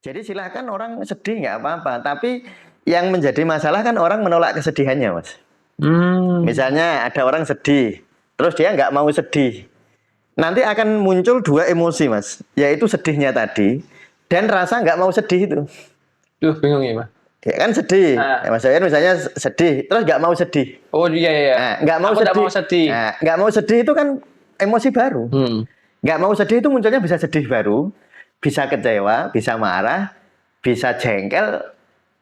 Jadi silakan orang sedih nggak apa-apa, tapi yang menjadi masalah kan orang menolak kesedihannya, Mas. Misalnya ada orang sedih, terus dia nggak mau sedih. Nanti akan muncul dua emosi, Mas, yaitu sedihnya tadi dan rasa nggak mau sedih itu. Duh, bingung ya, Mas. Ya kan sedih, Mas Wayan misalnya sedih, terus nggak mau sedih. Oh iya iya. Nah, nggak mau Aku sedih. tak mau sedih. Nah, nggak mau sedih itu kan emosi baru. Nggak mau sedih itu munculnya bisa sedih baru, bisa kecewa, bisa marah, bisa jengkel,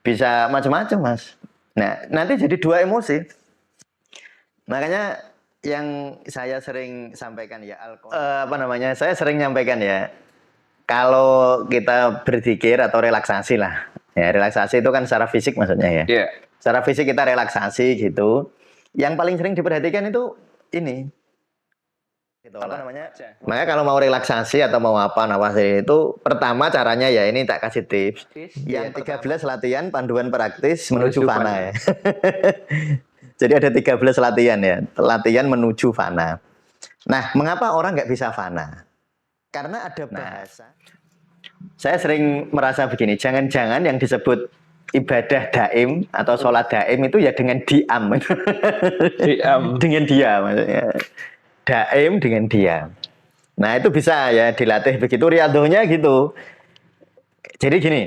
bisa macam-macam, Mas. Nah, nanti jadi dua emosi. Makanya yang saya sering sampaikan ya, saya sering nyampaikan ya, kalau kita berzikir atau relaksasi lah, ya relaksasi itu kan secara fisik maksudnya ya. Iya. Secara fisik kita relaksasi gitu. Yang paling sering diperhatikan itu ini. Gitu, makanya kalau mau relaksasi atau mau apa nafas itu pertama caranya ya ini tak kasih tips. Yang 13 latihan panduan praktis menuju fana ya. Jadi ada 13 latihan ya, latihan menuju fana. Nah, mengapa orang nggak bisa fana? Karena ada bahasa. Saya sering merasa begini, jangan-jangan yang disebut ibadah daim atau sholat daim itu ya dengan diam. Dengan diam maksudnya. Daim dengan diam. Nah, itu bisa ya dilatih begitu, riadohnya gitu. Jadi gini,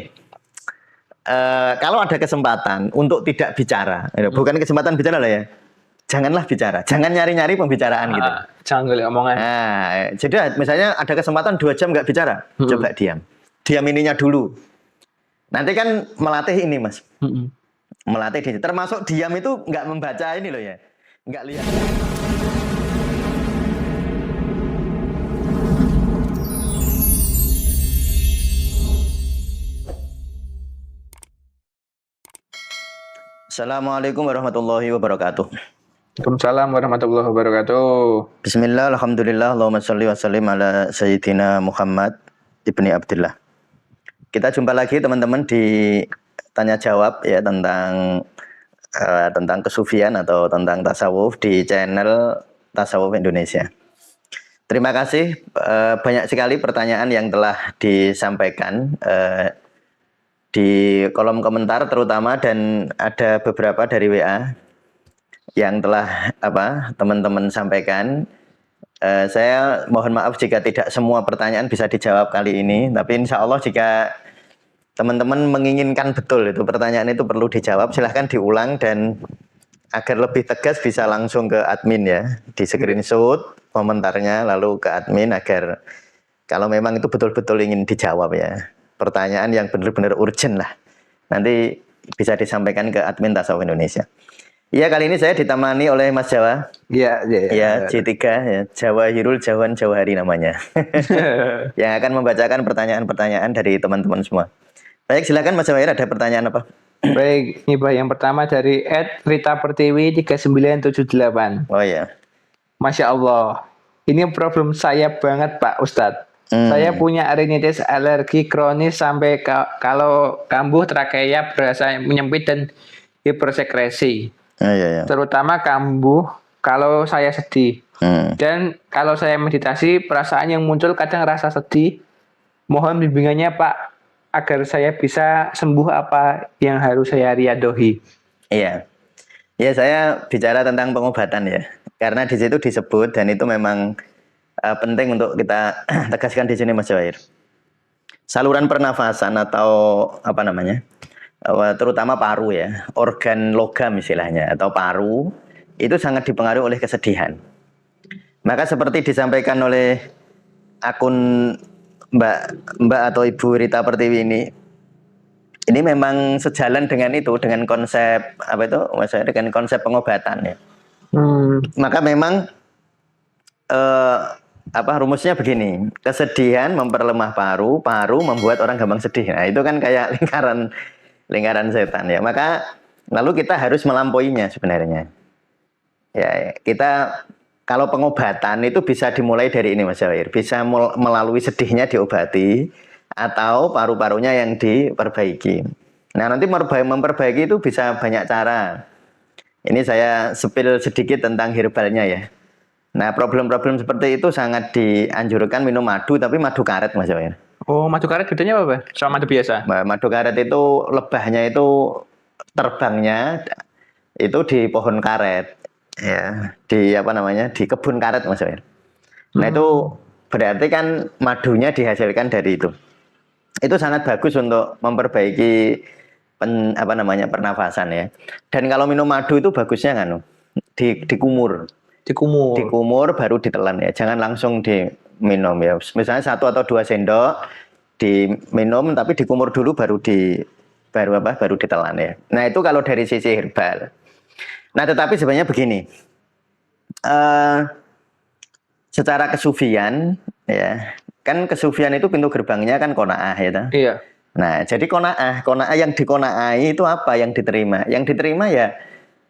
kalau ada kesempatan untuk tidak bicara, bukan kesempatan bicara lah ya, janganlah bicara, jangan nyari-nyari pembicaraan gitu. Jangan golek omongan. Nah, jadi misalnya ada kesempatan 2 jam nggak bicara, coba diam. Diam ininya dulu. Nanti kan melatih ini, Mas. Melatih diri. Termasuk diam itu nggak membaca ini loh ya, nggak lihat. Assalamualaikum warahmatullahi wabarakatuh. Waalaikumsalam warahmatullahi wabarakatuh. Bismillah, alhamdulillah, Allahumma sholli wa sallim ala Sayyidina Muhammad ibni Abdullah. Kita jumpa lagi teman-teman di tanya jawab ya tentang kesufian atau tentang tasawuf di channel Tasawuf Indonesia. Terima kasih, banyak sekali pertanyaan yang telah disampaikan di kolom komentar terutama, dan ada beberapa dari WA yang telah teman-teman sampaikan. Saya mohon maaf jika tidak semua pertanyaan bisa dijawab kali ini, tapi insya Allah jika teman-teman menginginkan betul itu pertanyaan itu perlu dijawab, silahkan diulang, dan agar lebih tegas bisa langsung ke admin ya, di screenshot komentarnya lalu ke admin agar kalau memang itu betul-betul ingin dijawab ya, pertanyaan yang benar-benar urgent lah, nanti bisa disampaikan ke admin Tasawuf Indonesia. Iya, kali ini saya ditemani oleh Mas Jawa. Iya, C3 ya, Jawa Hirul Jawan Jawahari namanya. Yang akan membacakan pertanyaan-pertanyaan dari teman-teman semua. Baik, silakan Mas Jawa, ada pertanyaan apa? Baik, ini Pak, yang pertama dari @Rita Pertiwi 3978. Oh iya. Masya Allah, ini problem saya banget Pak Ustadz. Saya punya rinitis alergi kronis sampai kalau kambuh trakea berasa menyempit dan hipersekresi. Iya. Terutama kambuh kalau saya sedih. Dan kalau saya meditasi, perasaan yang muncul kadang rasa sedih. Mohon bimbingannya Pak, agar saya bisa sembuh, apa yang harus saya riadohi. Iya. Ya, saya bicara tentang pengobatan ya. Karena di situ disebut, dan itu memang penting untuk kita tegaskan di sini Mas Jawair. Saluran pernafasan atau terutama paru ya, organ logam istilahnya, atau paru itu sangat dipengaruhi oleh kesedihan. Maka seperti disampaikan oleh akun Mbak atau Ibu Rita Pertiwi ini memang sejalan dengan itu, dengan konsep dengan konsep pengobatan ya. Maka memang rumusnya begini, kesedihan memperlemah paru, paru membuat orang gampang sedih. Nah, itu kan kayak lingkaran setan ya. Maka lalu kita harus melampauinya sebenarnya. Ya, kita kalau pengobatan itu bisa dimulai dari ini Mas Jawair, bisa melalui sedihnya diobati atau paru-parunya yang diperbaiki. Nah, nanti memperbaiki itu bisa banyak cara. Ini saya spill sedikit tentang herbalnya ya. Nah, problem-problem seperti itu sangat dianjurkan minum madu, tapi madu karet Mas Jawair. Oh, madu karet bedanya apa, Pak? Sama madu biasa? Madu karet itu lebahnya itu terbangnya itu di pohon karet, ya, di apa namanya, di kebun karet maksudnya. Nah itu berarti kan madunya dihasilkan dari itu. Itu sangat bagus untuk memperbaiki apa namanya, pernafasan ya. Dan kalau minum madu itu bagusnya kan dikumur. Dikumur. Dikumur baru ditelan ya. Jangan langsung diminum ya. Misalnya 1 atau 2 sendok diminum tapi dikumur dulu baru baru ditelan ya. Nah, itu kalau dari sisi herbal. Nah, tetapi sebenarnya begini. Secara kesufian ya, kan kesufian itu pintu gerbangnya kan qanaah ya toh? Iya. Nah, jadi qanaah yang diqanaai itu apa yang diterima? Yang diterima ya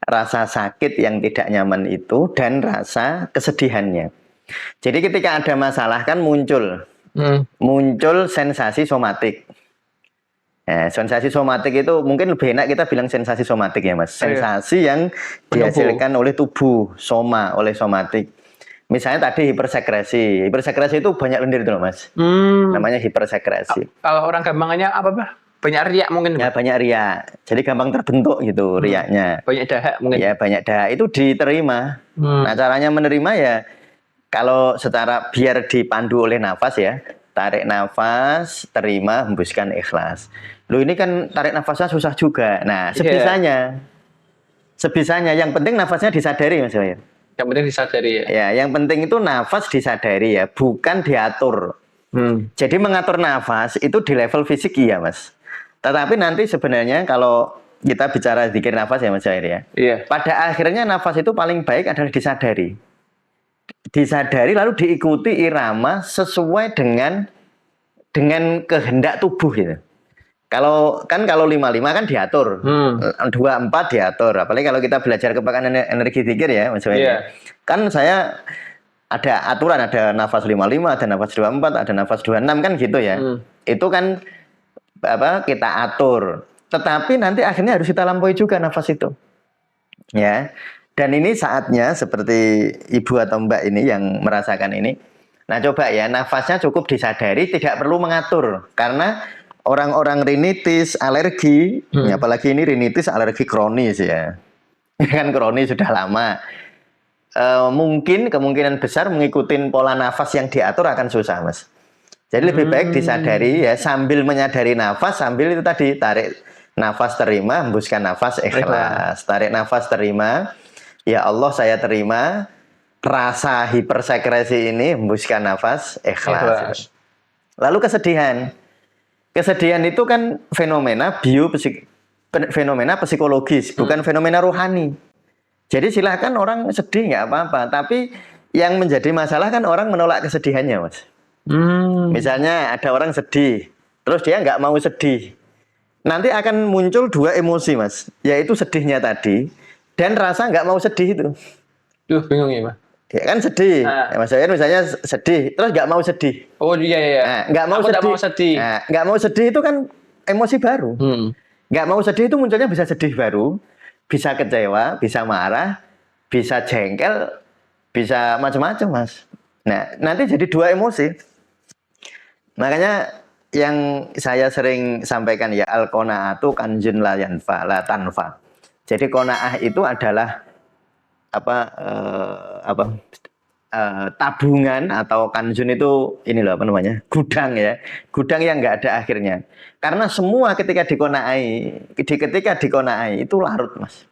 rasa sakit yang tidak nyaman itu dan rasa kesedihannya. Jadi ketika ada masalah kan muncul sensasi somatik. Ya, sensasi somatik itu mungkin lebih enak kita bilang sensasi somatik ya Mas. Sensasi yang dihasilkan oleh tubuh, oleh somatik. Misalnya tadi hipersekresi. Hipersekresi itu banyak lendir itu loh Mas. Namanya hipersekresi. Kalau orang gampangannya apa Pak? Banyak riak mungkin. Ya banyak riak. Jadi gampang terbentuk gitu riaknya. Banyak dahak mungkin. Ya banyak dahak itu diterima. Nah caranya menerima ya kalau secara biar dipandu oleh nafas ya. Tarik nafas, terima, hembuskan, ikhlas. Loh ini kan tarik nafasnya susah juga. Nah sebisanya. Sebisanya. Yang penting nafasnya disadari Mas Wayan. Yang penting disadari ya. Ya, yang penting itu nafas disadari ya, bukan diatur. Jadi mengatur nafas itu di level fisik iya Mas. Tetapi nanti sebenarnya kalau kita bicara zikir nafas ya Mas Jair ya. Iya. Pada akhirnya nafas itu paling baik adalah disadari. Disadari lalu diikuti irama sesuai dengan kehendak tubuh gitu. Kalau 55 kan diatur, 24 diatur. Apalagi kalau kita belajar kepekaan energi zikir ya, Mas Jair. Iya. Kan saya ada aturan, ada nafas 55, ada nafas 24, ada nafas 26 kan gitu ya. Itu kan kita atur. Tetapi nanti akhirnya harus kita lampaui juga nafas itu. Ya. Dan ini saatnya seperti ibu atau mbak ini yang merasakan ini. Nah, coba ya nafasnya cukup disadari, tidak perlu mengatur. Karena orang-orang rinitis, alergi, apalagi ini rinitis alergi kronis ya. Kan kronis sudah lama. Mungkin kemungkinan besar mengikuti pola nafas yang diatur akan susah Mas. Jadi lebih baik disadari ya sambil menyadari nafas, sambil itu tadi tarik nafas terima, hembuskan nafas ikhlas. Tarik nafas terima, ya Allah saya terima rasa hipersekresi ini, hembuskan nafas ikhlas. Lalu kesedihan. Kesedihan itu kan fenomena fenomena psikologis, bukan fenomena rohani. Jadi silahkan orang sedih nggak apa-apa, tapi yang menjadi masalah kan orang menolak kesedihannya Mas. Misalnya ada orang sedih, terus dia nggak mau sedih. Nanti akan muncul 2 emosi Mas, yaitu sedihnya tadi dan rasa nggak mau sedih itu. Bingung ya Mas. Ya kan sedih, ya, Mas Wayan misalnya sedih, terus nggak mau sedih. Oh iya. Nah, nggak mau sedih. Nah, nggak mau sedih itu kan emosi baru. Nggak mau sedih itu munculnya bisa sedih baru, bisa kecewa, bisa marah, bisa jengkel, bisa macam-macam Mas. Nah, nanti jadi 2 emosi. Makanya yang saya sering sampaikan ya al-qanaatu kanjun la yanfa la tanfa. Jadi qanaah itu adalah tabungan atau kanjun itu ini loh apa namanya? Gudang ya. Gudang yang enggak ada akhirnya. Karena semua ketika diqanaai itu larut Mas.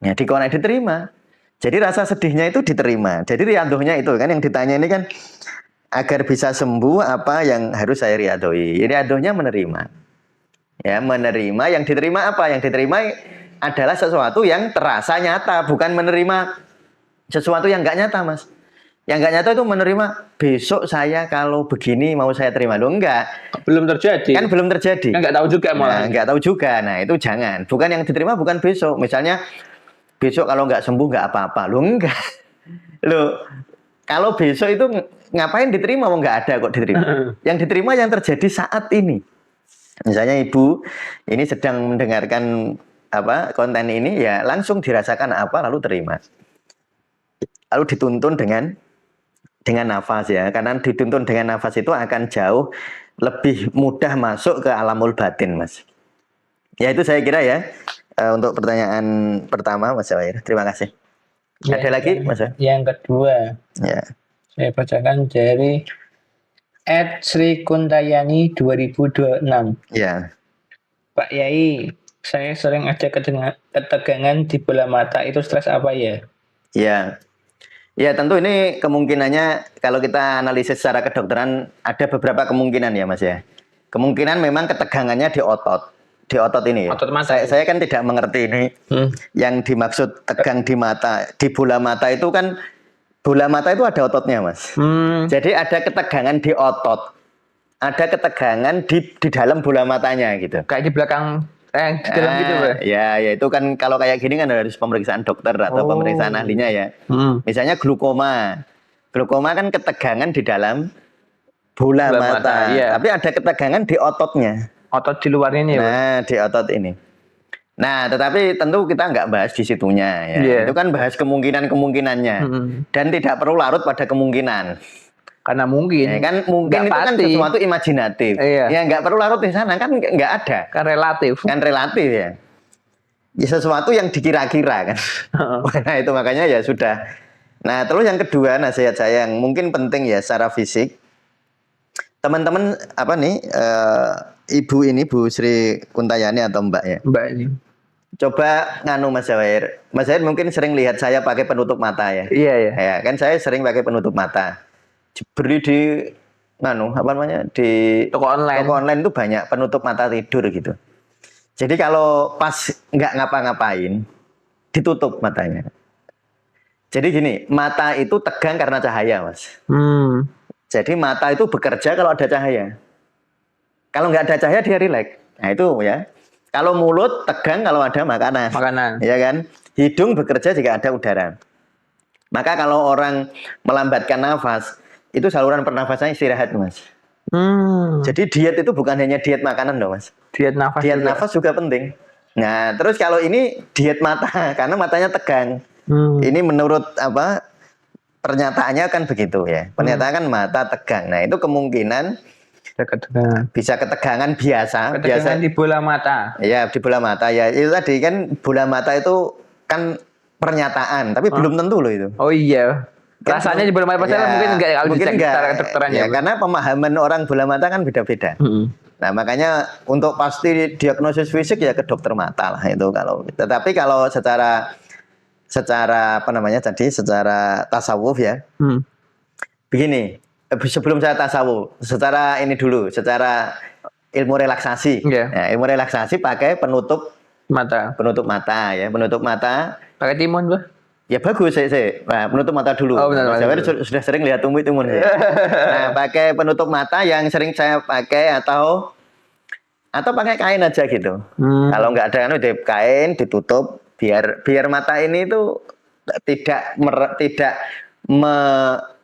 Ya diqanaai diterima. Jadi rasa sedihnya itu diterima. Jadi riadohnya itu kan yang ditanya ini kan agar bisa sembuh apa yang harus saya riadoi. Riadohnya menerima. Ya, menerima. Yang diterima apa? Yang diterima adalah sesuatu yang terasa nyata, bukan menerima sesuatu yang enggak nyata, Mas. Yang enggak nyata itu menerima besok saya kalau begini mau saya terima. Loh enggak. Belum terjadi. Kan belum terjadi. Kan enggak tahu juga malah. Nah, enggak tahu juga. Nah, itu jangan. Bukan yang diterima bukan besok. Misalnya besok kalau enggak sembuh enggak apa-apa. Loh enggak. Loh, kalau besok itu ngapain diterima? Mau nggak ada kok diterima. Yang diterima yang terjadi saat ini. Misalnya ibu ini sedang mendengarkan konten ini ya langsung dirasakan apa lalu terima. Lalu dituntun dengan dengan nafas ya. Karena dituntun dengan nafas itu akan jauh lebih mudah masuk ke alamul batin, Mas. Ya itu saya kira ya untuk pertanyaan pertama, Mas Jawair. Terima kasih. Ya, Ada lagi, Mas? Yang kedua, Ya. saya bacakan dari Sri Kuntayani 2026. Ya. Pak Yai, saya sering ada ketegangan di bola mata. Itu stres apa ya? Ya. Ya tentu ini kemungkinannya kalau kita analisis secara kedokteran ada beberapa kemungkinan ya Mas ya. Kemungkinan memang ketegangannya di otot ini. Otot mata. Saya kan tidak mengerti ini. Yang dimaksud tegang di mata, di bola mata itu kan bola mata itu ada ototnya Mas. Jadi ada ketegangan di otot, ada ketegangan di dalam bola matanya gitu. Kayak di belakang di dalam gitu, Pak. Ya itu kan kalau kayak gini kan harus pemeriksaan dokter atau pemeriksaan ahlinya ya. Misalnya glukoma. Glukoma kan ketegangan di dalam bola mata. Iya. Tapi ada ketegangan di ototnya. Otot di luarnya ini, Pak. Nah, di otot ini. Nah, tetapi tentu kita nggak bahas di situnya ya. Yeah. Itu kan bahas kemungkinan-kemungkinannya. Dan tidak perlu larut pada kemungkinan. Karena mungkin. Ya, kan mungkin itu kan sesuatu imajinatif. Iya. Ya nggak perlu larut di sana kan nggak ada. Kan relatif. Kan relatif ya. Ya sesuatu yang dikira-kira kan. Nah itu makanya ya sudah. Nah terus yang kedua nasihat saya yang mungkin penting ya secara fisik. Teman-teman apa nih ibu ini Bu Sri Kuntayani atau Mbak ya? Mbak ini. Coba nganu Mas Jawair. Mas Jawair mungkin sering lihat saya pakai penutup mata ya. Iya ya. Ya kan saya sering pakai penutup mata. Beri di nganu apa namanya di toko online itu banyak penutup mata tidur gitu. Jadi kalau pas nggak ngapa-ngapain ditutup matanya. Jadi gini, mata itu tegang karena cahaya, Mas. Jadi mata itu bekerja kalau ada cahaya. Kalau nggak ada cahaya dia rileks. Nah itu ya. Kalau mulut tegang kalau ada makanan. Ya kan? Hidung bekerja jika ada udara. Maka kalau orang melambatkan nafas, itu saluran pernafasannya istirahat, Mas. Jadi diet itu bukan hanya diet makanan loh, Mas. Diet nafas juga penting. Nah, terus kalau ini diet mata karena matanya tegang. Ini menurut apa pernyataannya kan begitu ya. Pernyataan mata tegang. Nah, itu kemungkinan bisa ketegangan biasa. Ketegangan di bola mata. Iya, di bola mata ya. Itu tadi kan bola mata itu kan pernyataan, tapi belum tentu loh itu. Oh iya. Rasanya di bola mata ya, mungkin enggak kalau mungkin enggak secara kedokterannya. Ya, karena pemahaman orang bola mata kan beda-beda. Nah, makanya untuk pasti diagnosis fisik ya ke dokter mata lah itu kalau. Tetapi kalau secara apa namanya tadi secara tasawuf ya. Begini, sebelum saya tasawuf, secara ini dulu, secara ilmu relaksasi. Nah, ilmu relaksasi pakai penutup mata. Penutup mata ya, penutup mata. Pakai timun, Bang. Ya bagus sih. Nah, penutup mata dulu. Mas Jawair sudah sering lihat timun ya. Nah, pakai penutup mata yang sering saya pakai atau pakai kain aja gitu. Kalau nggak ada kain ditutup biar mata ini tuh tidak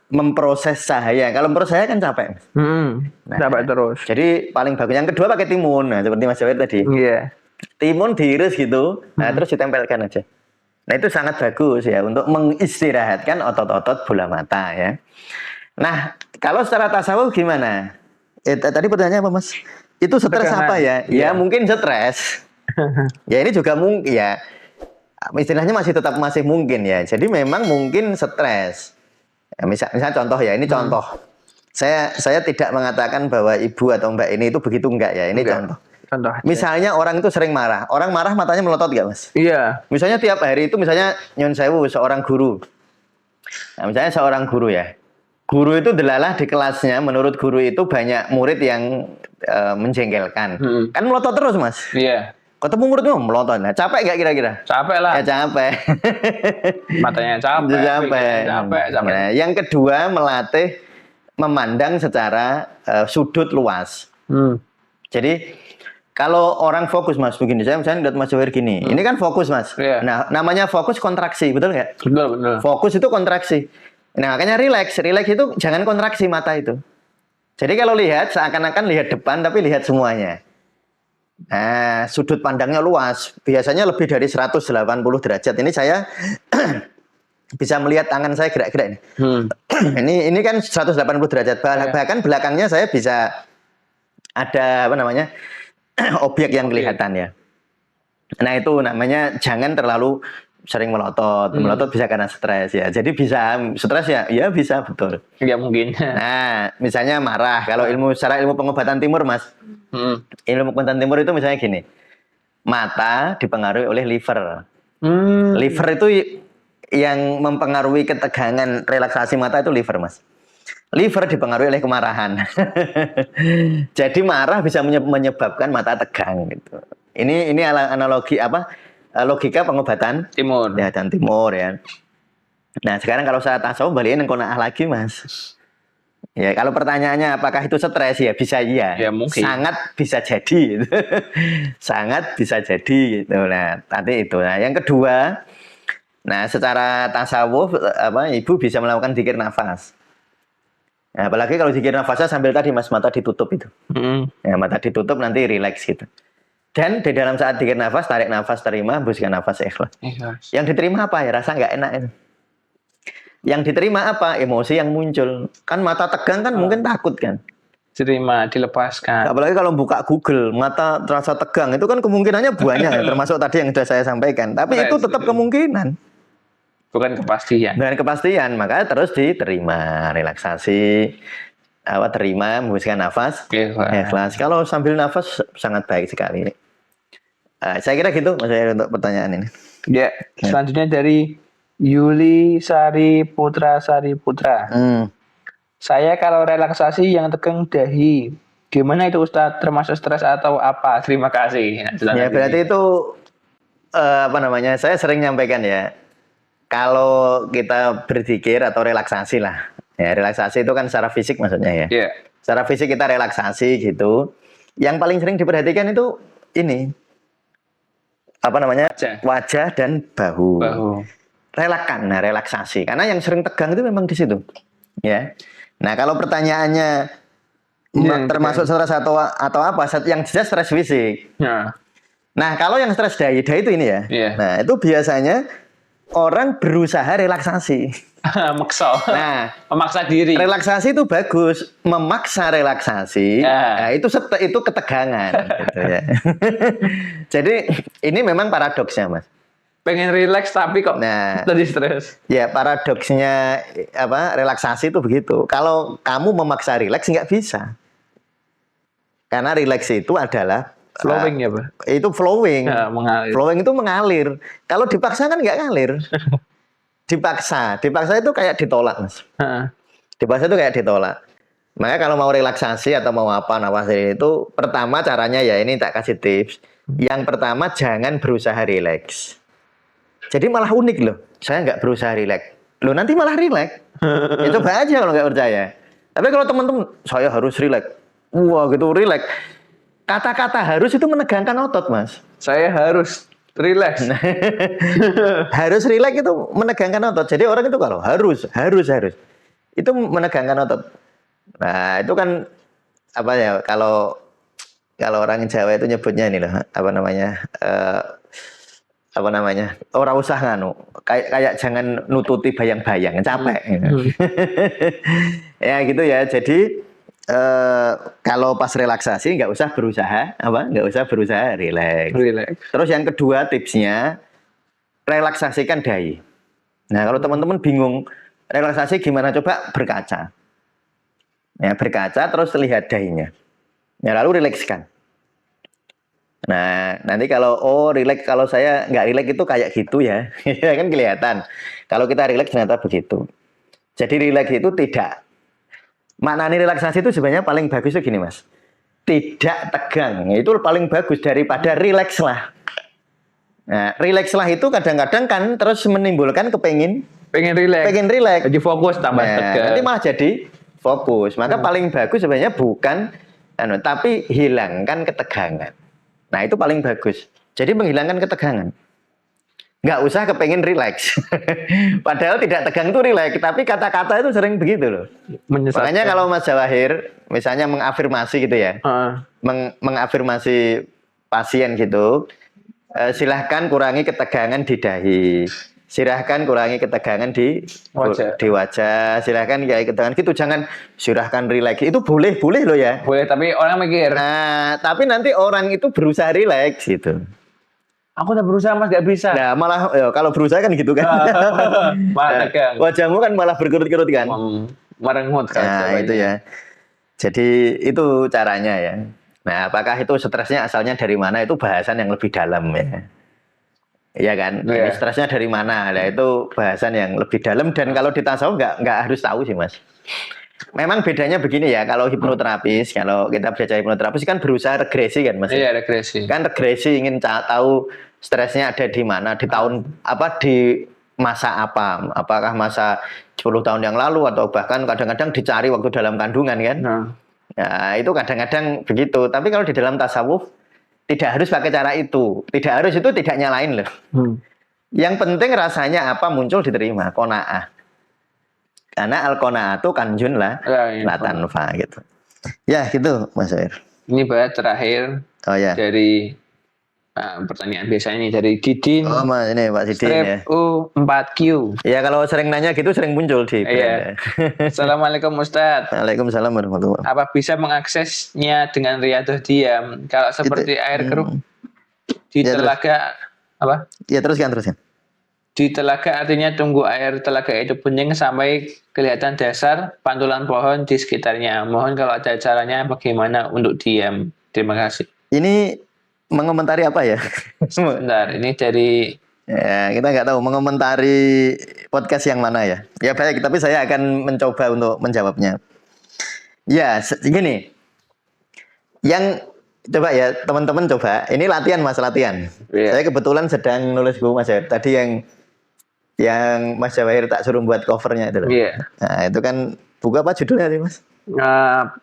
memproses cahaya. Kalau memproses cahaya kan capek. Capek terus. Jadi paling bagus yang kedua pakai timun. Nah, seperti Mas Jawair tadi. Iya. Timun diiris gitu. Nah, terus ditempelkan aja. Nah, itu sangat bagus ya untuk mengistirahatkan otot-otot bola mata ya. Nah, kalau secara tasawuf gimana? Tadi pertanyaannya apa, Mas? Itu stres apa ya? Ya, mungkin stres. Ya, ini juga mungkin ya. Istilahnya masih mungkin ya. Jadi memang mungkin stres. Ya, misalnya contoh ya, ini contoh. Saya tidak mengatakan bahwa ibu atau mbak ini itu begitu enggak ya. Ini contoh. Misalnya orang itu sering marah. Orang marah matanya melotot nggak, Mas? Iya. Misalnya tiap hari itu misalnya Nyon Sewu seorang guru. Nah, misalnya seorang guru ya. Guru itu delalah di kelasnya. Menurut guru itu banyak murid yang menjengkelkan. Kan melotot terus, Mas? Iya. Ketemu muridnya melotot. Nah, capek nggak kira-kira? Capek lah. Ya capek. Matanya capek. Capek. Nah, yang kedua melatih memandang secara sudut luas. Jadi kalau orang fokus, Mas, begini, saya misalnya lihat Mas Jawair gini, ini kan fokus, Mas. Yeah. Nah, namanya fokus kontraksi, betul nggak? Betul. Fokus itu kontraksi. Nah, makanya relax itu jangan kontraksi mata itu. Jadi kalau lihat, seakan-akan lihat depan, tapi lihat semuanya. Nah, sudut pandangnya luas, biasanya lebih dari 180 derajat. Ini saya bisa melihat tangan saya gerak-gerak ini. Ini kan 180 derajat, bahkan belakangnya saya bisa ada apa namanya objek yang kelihatan ya. Nah itu namanya jangan terlalu sering melotot. Melotot bisa karena stres ya. Jadi bisa stres ya, ya bisa betul. Nggak mungkin. Nah misalnya marah. Kalau secara ilmu pengobatan timur mas, ilmu pengobatan timur itu misalnya gini, mata dipengaruhi oleh liver. Liver itu yang mempengaruhi ketegangan relaksasi mata itu liver mas. Liver dipengaruhi oleh kemarahan. Jadi marah bisa menyebabkan mata tegang gitu. Ini analogi apa? Logika pengobatan Timur. Ya dan timur ya. Nah, sekarang kalau saya tasawuf balikin qanaah lagi, Mas. Ya, kalau pertanyaannya apakah itu stres ya bisa iya. Ya, mungkin. Sangat bisa jadi. Gitu. Sangat bisa jadi gitu. Nah, tadi itu. Nah, yang kedua, nah secara tasawuf apa Ibu bisa melakukan zikir nafas. Nah, apalagi kalau zikir nafasnya sambil tadi mas mata ditutup itu. Ya, mata ditutup nanti rileks gitu. Dan di dalam saat zikir nafas, tarik nafas, terima, hembuskan nafas, ikhlas. Yang diterima apa ya? Rasa nggak enak itu. Yang diterima apa? Emosi yang muncul. Kan mata tegang kan mungkin takut kan. Terima, dilepaskan. Apalagi kalau buka Google, mata terasa tegang, itu kan kemungkinannya banyak ya, termasuk tadi yang sudah saya sampaikan. Tapi itu tetap kemungkinan. Bukan kepastian. Bukan kepastian, maka terus diterima, relaksasi, terima, hembuskan nafas, ikhlas. Kalau sambil nafas sangat baik sekali. Saya kira gitu, Mas Yahir, untuk pertanyaan ini. Ya, selanjutnya dari Yuli Sari Putra. Saya kalau relaksasi yang tegang dahi, gimana itu Ustadz? Termasuk stres atau apa? Terima kasih. Ya berarti itu apa namanya? Saya sering nyampaikan ya. Kalau kita berzikir atau relaksasi lah, ya relaksasi itu kan secara fisik maksudnya ya. Yeah. Secara fisik kita relaksasi gitu. Yang paling sering diperhatikan itu ini apa namanya wajah dan bahu. Relakan, nah relaksasi. Karena yang sering tegang itu memang di situ, ya. Nah kalau pertanyaannya termasuk stres atau apa? Yang jelas stres fisik. Nah kalau yang stres daya itu ini ya. Nah itu biasanya orang berusaha relaksasi. Nah, memaksa diri. Relaksasi itu bagus, memaksa relaksasi. Nah, itu ketegangan. Gitu ya. Jadi ini memang paradoksnya, Mas. Pengen rileks tapi kok tadi stres. Ya paradoksnya apa? Relaksasi itu begitu. Kalau kamu memaksa rileks nggak bisa. Karena rileks itu adalah flowing ya Pak? Itu flowing. Ya, mengalir. Flowing itu mengalir. Kalau dipaksa kan nggak ngalir. Dipaksa itu kayak ditolak mas. Dipaksa itu kayak ditolak. Maka kalau mau relaksasi atau mau apa nafas itu, pertama caranya ya ini tak kasih tips. Yang pertama jangan berusaha rileks. Jadi malah unik loh. Saya nggak berusaha rileks. Loh nanti malah rileks. Ya coba aja kalau nggak percaya. Tapi kalau teman-teman saya harus rileks. Wah gitu rileks. Kata-kata harus itu menegangkan otot, Mas. Saya harus rileks. Harus rileks itu menegangkan otot. Jadi orang itu kalau harus itu menegangkan otot. Nah, itu kan apa ya kalau orang Jawa itu nyebutnya ini loh, apa namanya? Ora usah nganu. Kayak jangan nututi bayang-bayang, capek. Ya gitu ya. Jadi kalau pas relaksasi nggak usah berusaha rileks. Terus yang kedua tipsnya relaksasikan dahi. Nah kalau teman-teman bingung relaksasi gimana, coba berkaca. Ya berkaca terus lihat dahinya. Ya lalu rilekskan. Nah nanti kalau rileks, kalau saya nggak rileks itu kayak gitu ya, ya kan kelihatan. Kalau kita rileks ternyata begitu. Jadi rileks itu tidak. Maknanya relaksasi itu sebenarnya paling bagus itu gini mas, tidak tegang, itu paling bagus daripada rileks lah. Nah rileks lah itu kadang-kadang kan terus menimbulkan pengen rileks, jadi fokus tambah tegang. Nanti malah jadi fokus. Maka paling bagus sebenarnya bukan tapi hilangkan ketegangan. Nah itu paling bagus. Jadi menghilangkan ketegangan. Nggak usah kepengen rileks. Padahal tidak tegang itu rileks, tapi kata-kata itu sering begitu loh. Makanya kalau Mas Jawahir misalnya mengafirmasi gitu ya, mengafirmasi pasien gitu, silahkan kurangi ketegangan di dahi. silahkan kurangi ketegangan di wajah. Silahkan kayak ketegangan gitu, jangan silahkan rileks. Itu boleh loh ya. Boleh, tapi orang mikir. Nah, tapi nanti orang itu berusaha rileks gitu. Aku udah berusaha mas, gak bisa. Nah, malah ya, kalau berusaha kan gitu kan. Malah tegang. Wajahmu kan malah berkerut-kerut kan. Merengut kan. Nah, itu ya. Jadi itu caranya ya. Nah, apakah itu stresnya asalnya dari mana? Itu bahasan yang lebih dalam ya. Iya kan? Ini stresnya dari mana? Nah, itu bahasan yang lebih dalam, dan kalau di tasawuf nggak harus tahu sih mas. Memang bedanya begini ya, kalau hipnoterapis, kalau kita belajar hipnoterapis kan berusaha regresi kan mas. Iya, regresi. Kan regresi ingin tahu stresnya ada di mana, di tahun apa, di masa apa, apakah masa 10 tahun yang lalu atau bahkan kadang-kadang dicari waktu dalam kandungan kan. Nah, itu kadang-kadang begitu. Tapi kalau di dalam tasawuf tidak harus pakai cara itu. Tidak harus itu tidak nyalain loh. Yang penting rasanya apa muncul diterima, qanaah. Karena al-qanaatu kanjun lah, la tanfa gitu. Ya gitu Mas Air. Ini bahas terakhir dari pertanyaan biasanya nih dari Didin. Oh mas, ini Pak Didin ya. U4Q. Ya kalau sering nanya gitu sering muncul di. Iya. Assalamualaikum Ustadz. Waalaikumsalam warahmatullahi wabarakatuh. Apa bisa mengaksesnya dengan riyadhah diam? Kalau seperti air keruh di telaga apa? Ya teruskan. Di telaga artinya tunggu air telaga itu bening sampai kelihatan dasar pantulan pohon di sekitarnya. Mohon kalau ada caranya bagaimana untuk diam. Terima kasih. Ini mengomentari apa ya? Sebentar, ini dari ya, kita nggak tahu mengomentari podcast yang mana ya. Ya baik, tapi saya akan mencoba untuk menjawabnya. Ya, gini. Yang coba ya teman-teman coba. Ini latihan mas, latihan. Saya kebetulan sedang nulis buku mas Jawahir. Tadi yang Mas Jawahir tak suruh buat covernya itu loh. Nah, itu kan buku apa judulnya nih mas?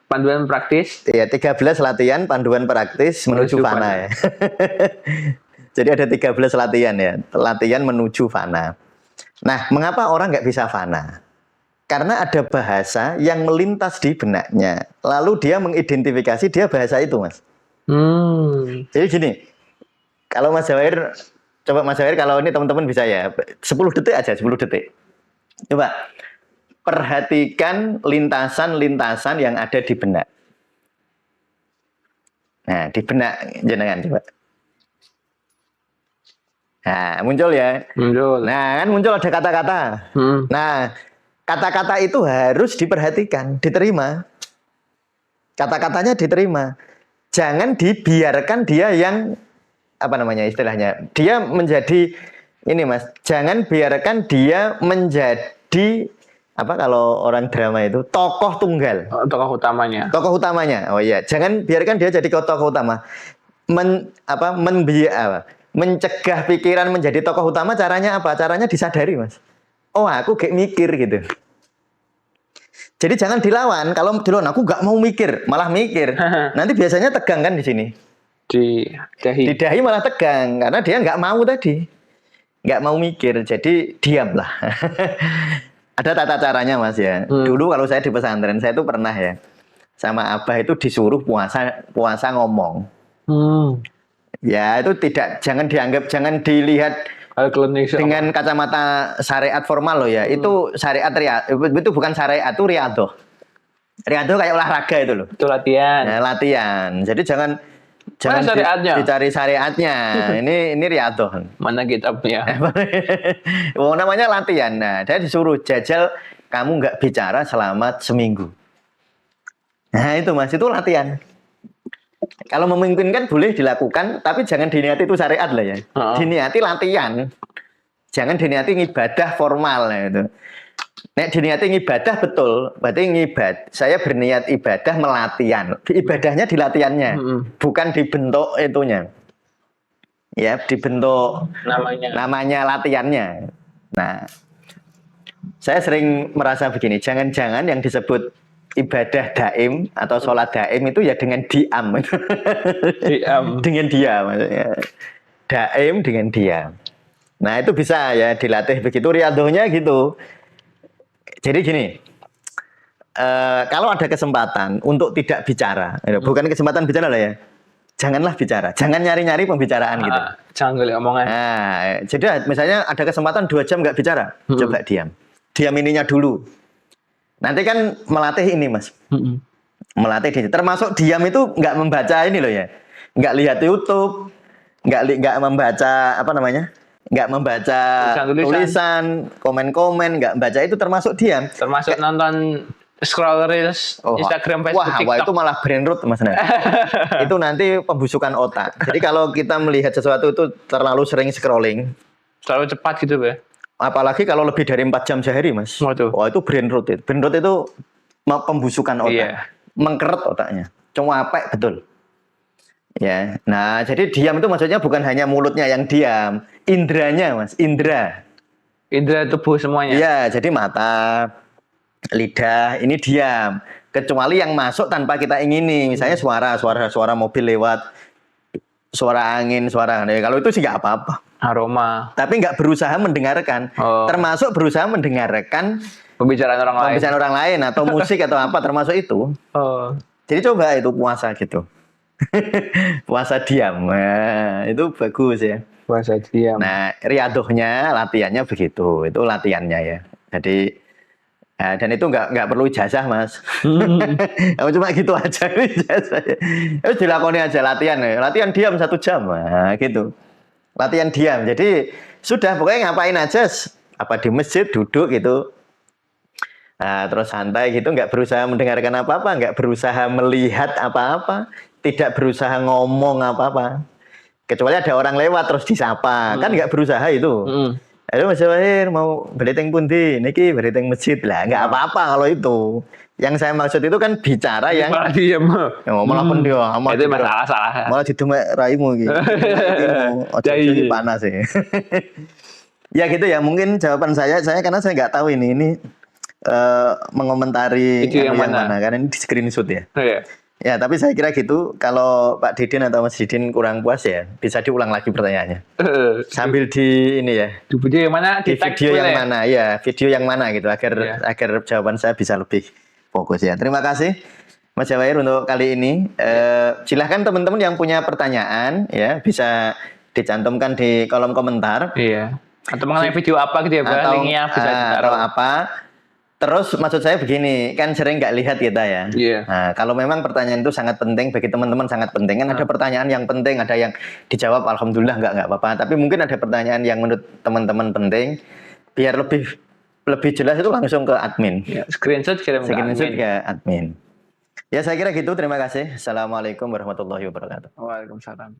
Panduan praktis. Iya, 13 latihan panduan praktis menuju fana ya. Jadi ada 13 latihan ya, latihan menuju fana. Nah, mengapa orang nggak bisa fana? Karena ada bahasa yang melintas di benaknya, lalu dia mengidentifikasi dia bahasa itu, mas. Jadi gini, kalau Mas Jawahir, coba Mas Jawahir kalau ini teman-teman bisa ya, 10 detik aja, 10 detik. Coba perhatikan lintasan-lintasan yang ada di benak. Nah, di benak jenengan coba. Nah, muncul ya. Nah, kan muncul ada kata-kata. Nah, kata-kata itu harus diperhatikan, diterima. Kata-katanya diterima. Jangan dibiarkan dia yang apa namanya istilahnya. Dia menjadi ini mas. Jangan biarkan dia menjadi apa kalau orang drama itu tokoh tunggal, tokoh utamanya. Oh iya, jangan biarkan dia jadi tokoh utama. Mencegah pikiran menjadi tokoh utama caranya apa? Caranya disadari, mas. Oh, aku kayak mikir gitu. Jadi jangan dilawan. Kalau dilawan aku nggak mau mikir, malah mikir. Nanti biasanya tegang kan di sini. Di dahi malah tegang karena dia nggak mau tadi. Nggak mau mikir, jadi diamlah. Ada tata caranya mas ya. Dulu kalau saya di pesantren saya itu pernah ya sama abah itu disuruh puasa ngomong. Ya itu jangan dilihat dengan kacamata syariat formal loh ya. Itu syariat itu bukan syariat, itu riyadhah. Riyadhah kayak olahraga itu loh. Itu latihan. Nah, latihan. Jadi jangan dicari syariatnya. Ini riyadhah. Mana kitabnya? Oh, namanya latihan. Nah, dia disuruh jajal kamu nggak bicara selama seminggu. Nah, itu mas, itu latihan. Kalau memungkinkan boleh dilakukan, tapi jangan diniati itu syariat lah ya. Diniati latihan. Jangan diniati ibadah formal ya itu. Nek diniati ibadah betul, berarti saya berniat ibadah melatihan. Ibadahnya di latihannya, bukan dibentuk itunya. Ya, dibentuk namanya latihannya. Nah, saya sering merasa begini, jangan-jangan yang disebut ibadah daim atau sholat daim itu ya dengan diam. Dengan diam maksudnya. Daim dengan diam. Nah, itu bisa ya dilatih begitu, riyadhahnya gitu. Jadi gini, kalau ada kesempatan untuk tidak bicara, bukan kesempatan bicara lah ya, janganlah bicara, jangan nyari-nyari pembicaraan gitu. Jangan golek omongan. Nah, jadi misalnya ada kesempatan 2 jam nggak bicara, coba diam. Diam ininya dulu. Nanti kan melatih ini, Mas. Melatih diri. Termasuk diam itu nggak membaca ini loh ya. Nggak lihat YouTube, nggak membaca apa namanya? Nggak membaca tulisan, komen-komen, nggak baca, itu termasuk diam. Termasuk nonton scroll reels Instagram, Facebook, TikTok. Wah, itu malah brain rot, Mas. Itu nanti pembusukan otak. Jadi kalau kita melihat sesuatu itu terlalu sering scrolling, terlalu cepat gitu, ya. Apalagi kalau lebih dari 4 jam sehari, Mas. Wah, itu brain rot. Brain rot itu pembusukan otak. Iya. Mengkeret otaknya. Cuapek betul. Ya. Nah, jadi diam itu maksudnya bukan hanya mulutnya yang diam, indranya, Mas. Indra tubuh semuanya. Iya, jadi mata, lidah ini diam, kecuali yang masuk tanpa kita ingini, misalnya suara mobil lewat, suara angin, kalau itu sih nggak apa-apa, aroma, tapi nggak berusaha mendengarkan. Termasuk berusaha mendengarkan pembicaraan orang lain atau musik atau apa, termasuk itu. Jadi coba itu puasa gitu. Puasa diam, nah, itu bagus ya, puasa diam. Nah, riadohnya, latihannya begitu, itu latihannya ya. Jadi dan itu nggak perlu ijazah, Mas. Cuma gitu aja ijazah. Itu dilakoni aja latihan diam 1 jam, nah, gitu. Latihan diam. Jadi sudah pokoknya ngapain aja, apa di masjid duduk gitu. Nah, terus santai gitu, nggak berusaha mendengarkan apa-apa, nggak berusaha melihat apa-apa, tidak berusaha ngomong apa-apa. Kecuali ada orang lewat terus disapa, kan nggak berusaha itu. Aduh, Mas Wahir mau beriteng pundi, niki beriteng masjid lah, nggak apa-apa kalau itu. Yang saya maksud itu kan bicara yang malah diam. Malah pendiam, itu masalah. Malah didemek raimu gitu. Jadi panas sih. Ya gitu ya, mungkin jawaban saya karena saya nggak tahu ini mengomentari yang mana, karena ini di screenshot ya. Iya. Ya, tapi saya kira gitu. Kalau Pak Didin atau Mas Didin kurang puas ya, bisa diulang lagi pertanyaannya. Sambil di ini ya. Di video yang mana? Di video yang mana? Ya, video yang mana gitu agar jawaban saya bisa lebih fokus ya. Terima kasih Mas Jawair untuk kali ini. Silahkan teman-teman yang punya pertanyaan ya bisa dicantumkan di kolom komentar. Iya. Atau mengenai video apa gitu ya, Pak? Linknya bisa ditaruh apa? Terus maksud saya begini, kan sering nggak lihat kita ya. Nah, kalau memang pertanyaan itu sangat penting bagi teman-teman, sangat penting kan, ada pertanyaan yang penting, ada yang dijawab alhamdulillah nggak apa-apa. Tapi mungkin ada pertanyaan yang menurut teman-teman penting, biar lebih jelas itu langsung ke admin. Ya, screenshot ke admin. Ya saya kira gitu. Terima kasih. Assalamualaikum warahmatullahi wabarakatuh. Waalaikumsalam.